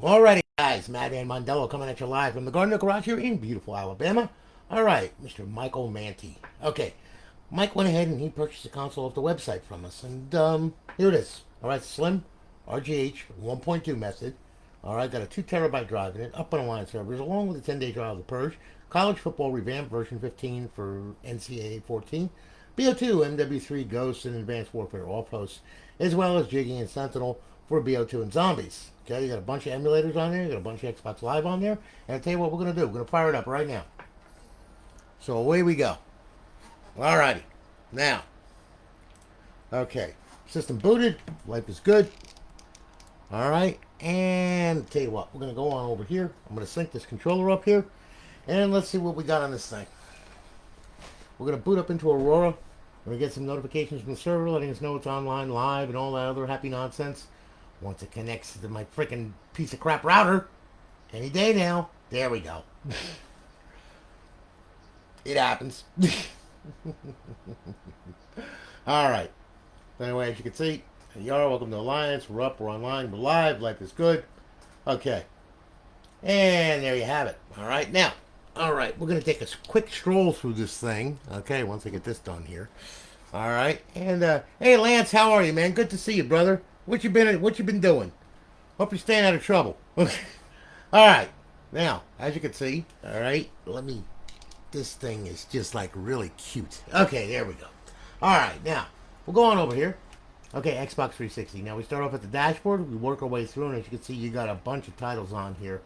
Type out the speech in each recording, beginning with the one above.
Alrighty, guys, Madman Mondello coming at you live from the Garden Garage here in beautiful Alabama. Alright, Mr. Michael Mantey. Okay, Mike went ahead and he purchased a console off the website from us, and here it is. Alright, slim RGH 1.2 method. Alright, got a 2 terabyte drive in it, up on line servers, along with a 10-day trial of the Purge College Football Revamped version 15 for Ncaa 14, BO2, MW3 Ghosts and Advanced Warfare off hosts, as well as Jigging and Sentinel for BO2 and Zombies. Okay, you got a bunch of emulators on there, you got a bunch of Xbox Live on there, and I'll tell you what we're going to do. We're going to fire it up right now. So away we go. Alrighty. Now, okay, system booted, life is good. Alright, and tell you what, we're going to go on over here. I'm going to sync this controller up here, and let's see what we got on this thing. We're going to boot up into Aurora. We're going to get some notifications from the server letting us know it's online, live, and all that other happy nonsense. Once it connects to my freaking piece of crap router, any day now, there we go. It happens. Alright. Anyway, as you can see, here you are. Welcome to Alliance. We're up, we're online, we're live, life is good. Okay. And there you have it. Alright, now. Alright, we're going to take a quick stroll through this thing. Okay, once I get this done here. Alright, and, hey Lance, how are you, man? Good to see you, brother. What you been doing? Hope you're staying out of trouble. Alright, now, as you can see, alright, this thing is just like really cute. Okay, there we go. Alright, now, we'll go on over here. Okay, Xbox 360. Now we start off at the dashboard, we work our way through, and as you can see, you got a bunch of titles on here.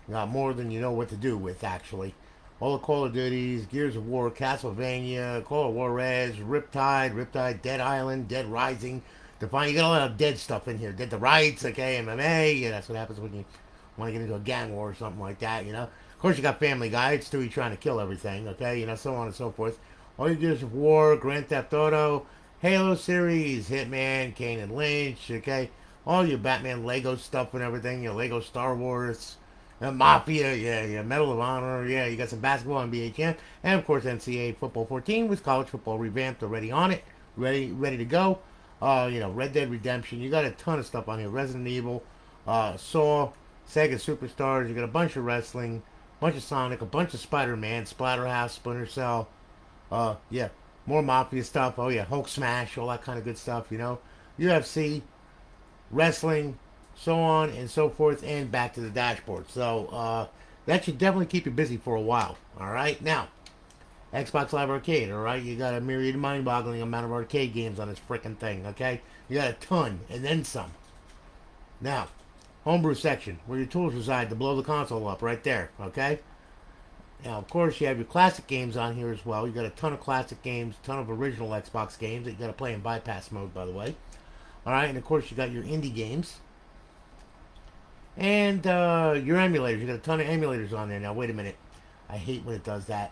You got more than you know what to do with, actually. All the Call of Duties, Gears of War, Castlevania, Call of Juarez, Riptide, Dead Island, Dead Rising, Define. You got a lot of dead stuff in here. Dead to Rights, okay, MMA. Yeah, that's what happens when you want to get into a gang war or something like that, you know. Of course, you got Family Guy. It's Stewie trying to kill everything, okay, you know, so on and so forth. All your Gears of War, Grand Theft Auto, Halo series, Hitman, Kane and Lynch, okay. All your Batman Lego stuff and everything, your Lego Star Wars, Mafia, yeah, Medal of Honor, yeah, you got some basketball, NBA champ, and of course Ncaa Football 14 with College Football Revamped already on it, ready to go. You know, Red Dead Redemption, you got a ton of stuff on here. Resident Evil, Saw, Sega Superstars, you got a bunch of wrestling, a bunch of Sonic, a bunch of Spider-Man, Splatterhouse, Splinter Cell, yeah, more Mafia stuff, oh yeah, Hulk Smash, all that kind of good stuff, you know, UFC, wrestling, so on and so forth, and back to the dashboard. So that should definitely keep you busy for a while. Alright, now Xbox Live Arcade, alright, you got a myriad mind-boggling amount of arcade games on this frickin' thing, okay, you got a ton and then some. Now, homebrew section, where your tools reside to blow the console up, right there, okay. Now, of course, you have your classic games on here as well. You got a ton of classic games, a ton of original Xbox games that you got to play in bypass mode, by the way. Alright, and of course you got your indie games. And your emulators. You got a ton of emulators on there. Now, wait a minute. I hate when it does that.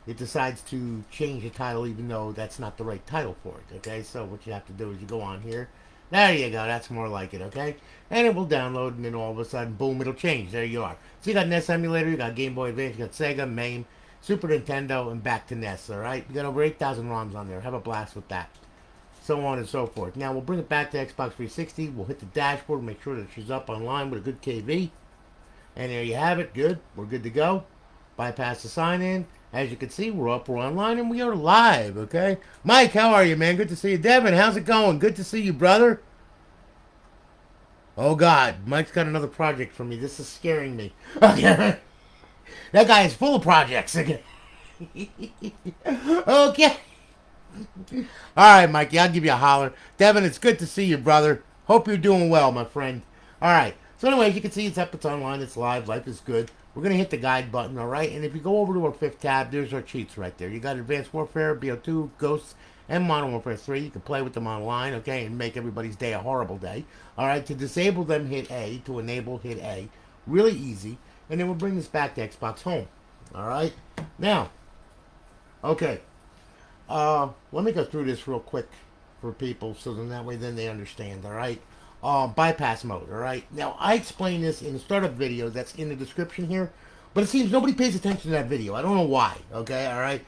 It decides to change the title even though that's not the right title for it. Okay, so what you have to do is you go on here. There you go. That's more like it. Okay, and it will download, and then all of a sudden, boom, it'll change. There you are. So you got NES emulator, you got Game Boy Advance, you got Sega, MAME, Super Nintendo, and back to NES. All right, you got over 8,000 ROMs on there. Have a blast with that. So on and so forth. Now we'll bring it back to Xbox 360. We'll hit the dashboard, make sure that she's up online with a good KV. And there you have it. Good. We're good to go. Bypass the sign in. As you can see, we're up, we're online, and we are live, okay? Mike, how are you, man? Good to see you. Devin, how's it going? Good to see you, brother. Oh, God. Mike's got another project for me. This is scaring me. Okay. That guy is full of projects. Okay. Okay. Alright, Mikey, I'll give you a holler. Devin, it's good to see you, brother. Hope you're doing well, my friend. Alright, so anyway, as you can see, it's up, it's online, it's live, life is good. We're going to hit the guide button, alright? And if you go over to our 5th tab, there's our cheats right there. You got Advanced Warfare, BO2, Ghosts, and Modern Warfare 3. You can play with them online, okay, and make everybody's day a horrible day. Alright, to disable them, hit A. To enable, hit A. Really easy. And then we'll bring this back to Xbox Home. Alright? Now, okay. Let me go through this real quick for people so then that way then they understand, alright? Bypass mode, alright? Now, I explain this in the startup video that's in the description here, but it seems nobody pays attention to that video. I don't know why, okay, alright?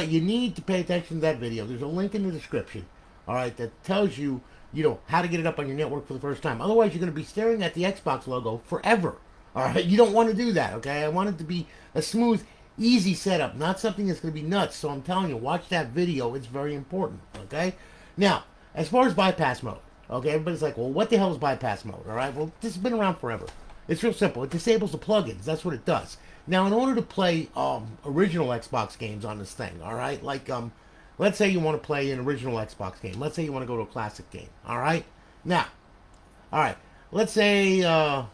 You need to pay attention to that video. There's a link in the description, all right, that tells you, how to get it up on your network for the first time. Otherwise, you're going to be staring at the Xbox logo forever. All right, you don't want to do that, okay? I want it to be a smooth, easy setup, not something that's going to be nuts. So I'm telling you, watch that video. It's very important, okay? Now, as far as bypass mode, okay, everybody's like, well, what the hell is bypass mode? All right, well, this has been around forever. It's real simple. It disables the plugins. That's what it does. Now, in order to play original Xbox games on this thing, all right, like let's say you want to play an original Xbox game. Let's say you want to go to a classic game. All right. Now, all right. Let's say yeah,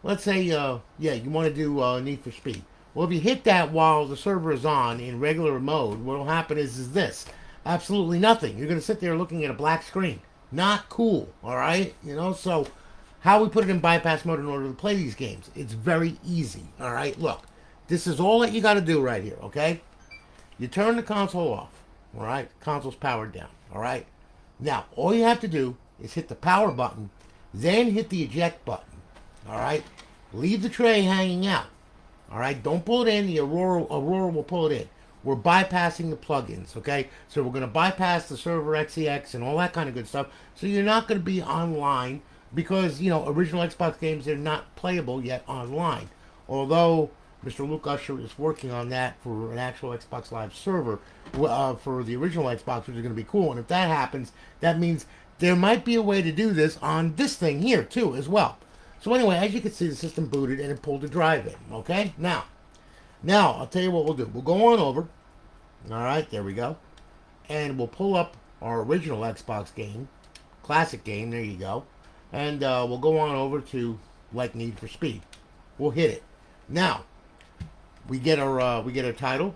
you want to do Need for Speed. Well, if you hit that while the server is on in regular mode, what will happen is this: absolutely nothing. You're going to sit there looking at a black screen. Not cool. All right. So how we put it in bypass mode in order to play these games? It's very easy. All right. Look, this is all that you got to do right here. Okay. You turn the console off. All right, console's powered down. All right, now all you have to do is hit the power button, then hit the eject button. All right, leave the tray hanging out. All right, don't pull it in. The Aurora will pull it in. We're bypassing the plugins. Okay, so we're going to bypass the server XEX and all that kind of good stuff. So you're not going to be online because original Xbox games, they're not playable yet online. Although Mr. Luke Usher is working on that for an actual Xbox Live server for the original Xbox, which is going to be cool. And if that happens, that means there might be a way to do this on this thing here, too, as well. So anyway, as you can see, the system booted and it pulled the drive in, okay? Now, I'll tell you what we'll do. We'll go on over. All right, there we go. And we'll pull up our original Xbox game, classic game, there you go. And we'll go on over to, like, Need for Speed. We'll hit it. Now, we get our title,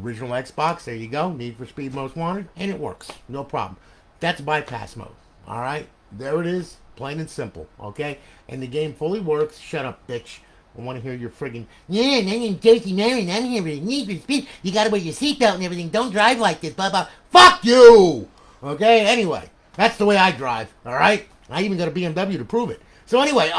original Xbox. There you go, Need for Speed Most Wanted, and it works, no problem. That's bypass mode. All right, there it is, plain and simple. Okay, and the game fully works. Shut up, bitch. I want to hear your friggin' yeah. My name's Josie Marin. I'm here with Need for Speed. You gotta wear your seatbelt and everything. Don't drive like this. Blah blah. Fuck you. Okay. Anyway, that's the way I drive. All right. I even got a BMW to prove it. So anyway,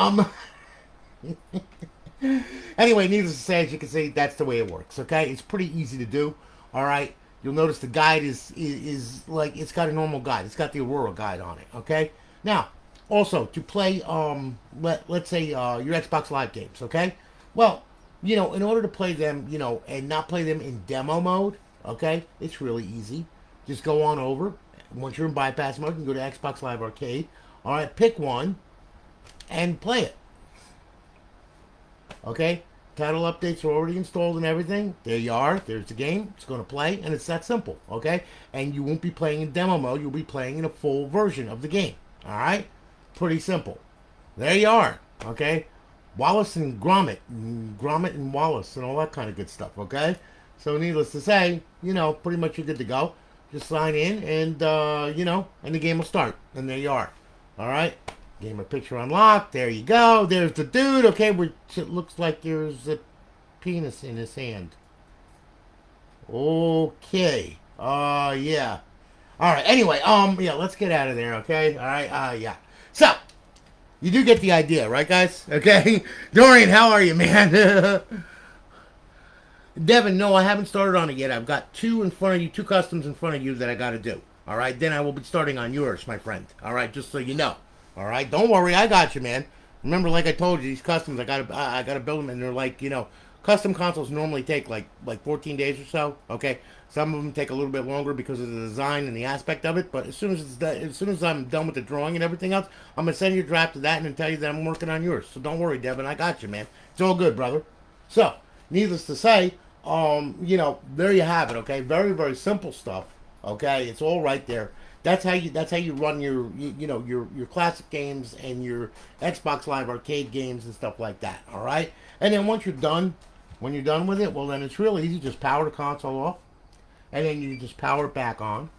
Anyway, needless to say, as you can see, that's the way it works, okay? It's pretty easy to do, all right? You'll notice the guide is like, it's got a normal guide. It's got the Aurora guide on it, okay? Now, also, to play, let's say, your Xbox Live games, okay? Well, in order to play them, and not play them in demo mode, okay? It's really easy. Just go on over. Once you're in bypass mode, you can go to Xbox Live Arcade. All right, pick one and play it. Okay, title updates are already installed and everything. There you are. There's the game. It's going to play, and it's that simple. Okay, and you won't be playing in demo mode. You'll be playing in a full version of the game. All right, pretty simple. There you are. Okay, Wallace and Gromit and Wallace and all that kind of good stuff. Okay, so needless to say, pretty much you're good to go. Just sign in, and and the game will start. And there you are. All right. Gamer picture unlocked. There you go. There's the dude. Okay, it looks like there's a penis in his hand. Okay. Yeah. All right. Anyway, yeah, let's get out of there. Okay. All right. Yeah. So, you do get the idea, right, guys? Okay. Dorian, how are you, man? Devin, no, I haven't started on it yet. I've got two customs in front of you that I got to do. All right. Then I will be starting on yours, my friend. All right. Just so you know. All right, don't worry, I got you, man. Remember, like I told you, these customs, I gotta build them, and they're like, custom consoles normally take like 14 days or so. Okay, some of them take a little bit longer because of the design and the aspect of it. But as soon as I'm done with the drawing and everything else, I'm gonna send you a draft of that and then tell you that I'm working on yours. So don't worry, Devin, I got you, man. It's all good, brother. So, needless to say, there you have it. Okay, very very simple stuff. Okay, it's all right there. That's how you run your classic games and your Xbox Live Arcade games and stuff like that. All right, and then when you're done with it, well then it's real easy. Just power the console off, and then you just power it back on.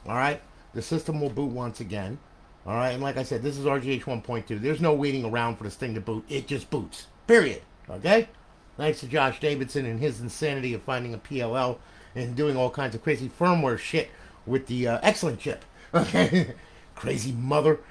All right, the system will boot once again. All right, and like I said, this is RGH 1.2. There's no waiting around for this thing to boot. It just boots. Period. Okay. Thanks to Josh Davidson and his insanity of finding a PLL and doing all kinds of crazy firmware shit with the excellent chip. Okay, crazy mother.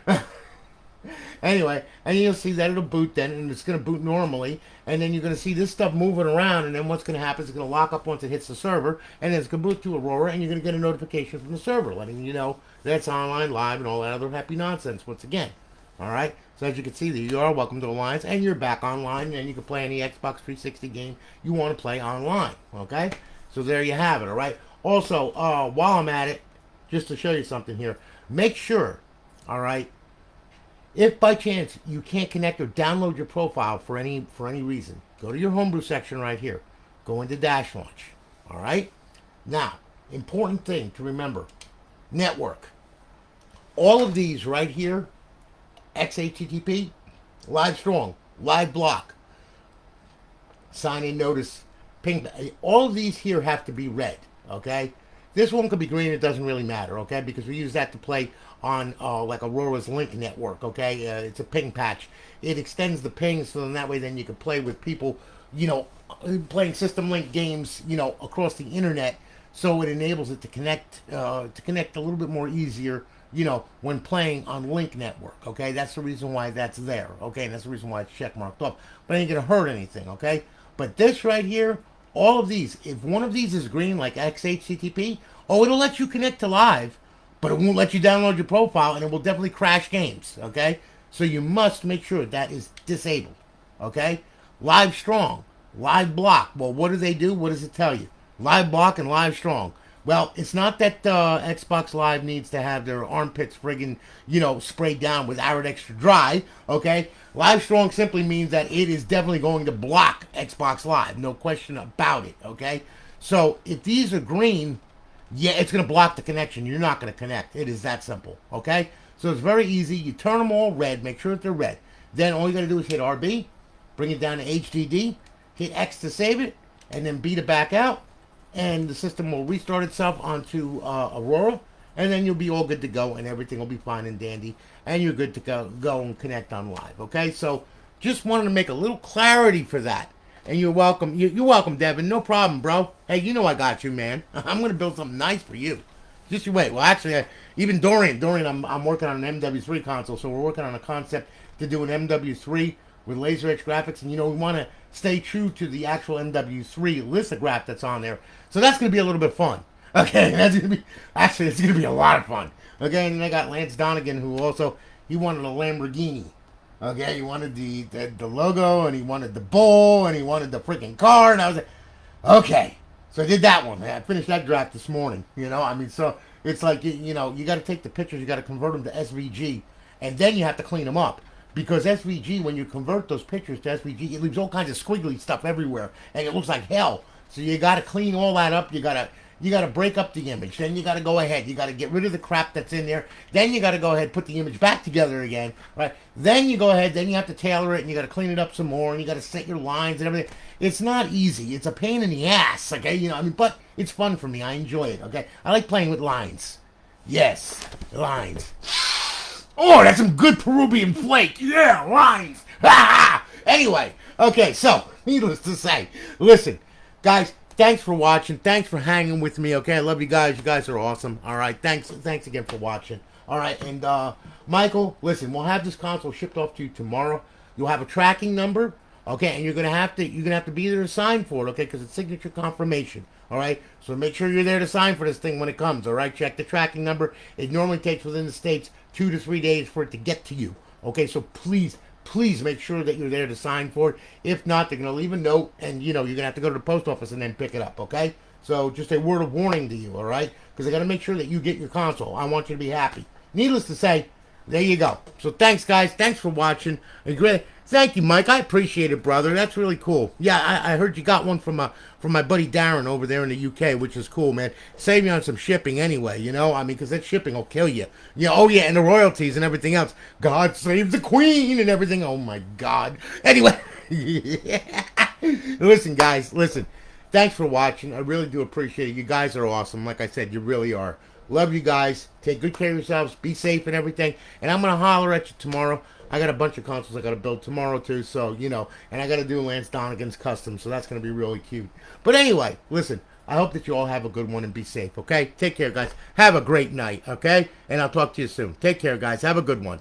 Anyway, and you'll see that it'll boot then, and it's going to boot normally, and then you're going to see this stuff moving around, and then what's going to happen is it's going to lock up once it hits the server, and then it's going to boot to Aurora, and you're going to get a notification from the server letting you know that's online, live, and all that other happy nonsense once again. All right? So as you can see, there you are. Welcome to Alliance, and you're back online, and you can play any Xbox 360 game you want to play online. Okay? So there you have it. All right? Also, while I'm at it, just to show you something here, make sure, all right, if by chance you can't connect or download your profile for any reason, go to your homebrew section right here. Go into Dash Launch. All right? Now, important thing to remember, network. All of these right here, XHTTP, live strong, live block, sign in notice, ping, all of these here have to be red, okay? This one could be green, it doesn't really matter, okay? Because we use that to play on like Aurora's Link network, okay? It's a ping patch. It extends the ping so then that way then you can play with people, you know, playing System Link games, you know, across the internet. So it enables it to connect a little bit more easier, you know, when playing on Link network, okay? That's the reason why that's there, okay? And that's the reason why it's check marked off. But it ain't gonna hurt anything, okay? But this right here, all of these, if one of these is green, like XHTTP, oh, it'll let you connect to live, but it won't let you download your profile, and it will definitely crash games, okay? So you must make sure that is disabled, okay? Live strong, live block. Well, what do they do? What does it tell you? Live block and live strong. Well, it's not that Xbox Live needs to have their armpits friggin', you know, sprayed down with Arid Extra Dry, okay? Live strong simply means that it is definitely going to block Xbox Live. No question about it, okay? So if these are green, yeah, it's going to block the connection. You're not going to connect. It is that simple, okay? So it's very easy. You turn them all red. Make sure that they're red. Then all you got to do is hit RB, bring it down to HDD, hit X to save it, and then beat it back out. And the system will restart itself onto Aurora, and then you'll be all good to go, and everything will be fine and dandy, and you're good to go and connect on live, okay? So just wanted to make a little clarity for that. And you're welcome. You're welcome, Devin. No problem, bro. Hey, you know I got you, man. I'm going to build something nice for you. Just you wait. Well, actually, even Dorian, I'm working on an MW3 console, so we're working on a concept to do an MW3 with laser etch graphics, and, you know, we want to stay true to the actual MW3 lithograph that's on there. So that's going to be a little bit fun. Okay, that's going to be, actually, it's going to be a lot of fun. Okay, and then I got Lance Donegan, who also, he wanted a Lamborghini. Okay, he wanted the logo, and he wanted the bowl, and he wanted the freaking car, and I was like, okay. So I did that one. I finished that draft this morning, you know. I mean, so it's like, you know, you got to take the pictures, you got to convert them to SVG, and then you have to clean them up. Because SVG, when you convert those pictures to SVG, it leaves all kinds of squiggly stuff everywhere, and it looks like hell. So you got to clean all that up. You got to break up the image. Then you got to go ahead. You got to get rid of the crap that's in there. Then you got to go ahead and put the image back together again, right? Then you go ahead. Then you have to tailor it, and you got to clean it up some more, and you got to set your lines and everything. It's not easy. It's a pain in the ass, okay? You know, I mean, but it's fun for me. I enjoy it, okay? I like playing with lines. Yes, lines. Oh, that's some good Peruvian flake. Yeah, lines. Anyway, okay, so, needless to say, listen, guys, thanks for watching. Thanks for hanging with me, okay? I love you guys. You guys are awesome. All right, thanks again for watching. All right, and Michael, listen, we'll have this console shipped off to you tomorrow. You'll have a tracking number, okay, and you're gonna have to be there to sign for it, okay? Because it's signature confirmation. All right, so make sure you're there to sign for this thing when it comes. All right, check the tracking number. It normally takes within the states 2 to 3 days for it to get to you. Okay, so please make sure that you're there to sign for it. If not, they're gonna leave a note, and you know you're gonna have to go to the post office and then pick it up. Okay, so just a word of warning to you. All right, because I gotta make sure that you get your console. I want you to be happy. Needless to say, there you go. So thanks, guys. Thanks for watching. Thank you, Mike. I appreciate it, brother. That's really cool. Yeah, I heard you got one from my buddy Darren over there in the UK, which is cool, man. Save you on some shipping anyway, you know? I mean, because that shipping will kill you. Yeah, oh, yeah, and the royalties and everything else. God save the queen and everything. Oh, my God. Anyway, listen, guys, listen. Thanks for watching. I really do appreciate it. You guys are awesome. Like I said, you really are. Love you guys. Take good care of yourselves. Be safe and everything. And I'm going to holler at you tomorrow. I got a bunch of consoles I got to build tomorrow, too. So, you know, and I got to do Lance Donegan's custom. So that's going to be really cute. But anyway, listen, I hope that you all have a good one and be safe, okay? Take care, guys. Have a great night, okay? And I'll talk to you soon. Take care, guys. Have a good one.